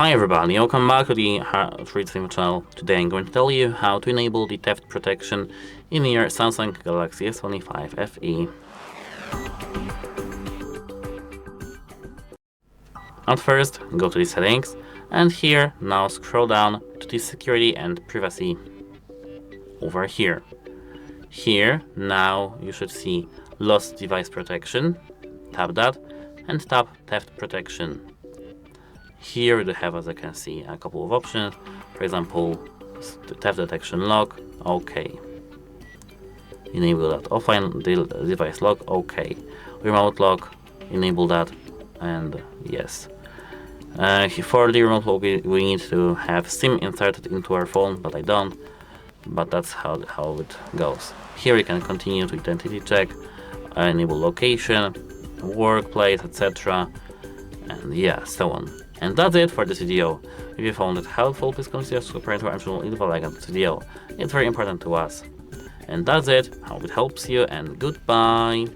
Hi everybody, welcome back to the 3D channel. Today I'm going to tell you how to enable the theft protection in your Samsung Galaxy S25 FE. At first, go to the settings and here now scroll down to the security and privacy. Over here. Here now you should see lost device protection. Tap that and tap theft protection. Here we do have, as I can see, a couple of options. For example, theft detection lock, OK. Enable that. Offline device lock, OK. Remote lock, enable that, and yes. For the remote lock, we need to have SIM inserted into our phone, but I don't. But that's how it goes. Here we can continue to identity check, enable location, workplace, etc. And yeah, so on. And that's it for this video. If you found it helpful, please consider subscribing to our channel and leave a like on this video. It's very important to us. And that's it. I hope it helps you and goodbye.